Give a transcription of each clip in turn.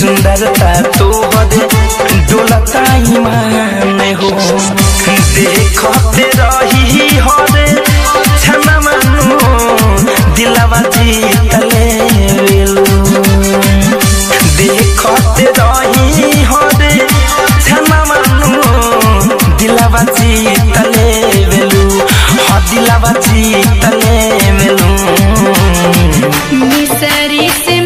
सुंदरता तो बदे डोलता ईमान हो देखते रही हरे छना मानो दिलवा जीतले वेलू देखते रही हरे छना मानो दिलवा जीतले वेलू हाँ दिलवा जीतले वेलू मिसरी से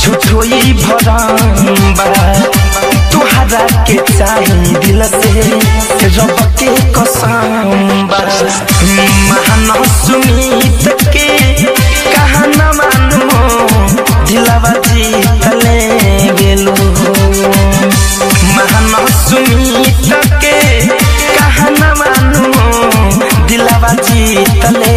झूठोई भरम्बा तुहरा के चाही दिल से रब के कसम महान सुमित के कहा न मानो दिलवा जीतले गेलू महान सुमित के कहा न मानो दिलवा जीतले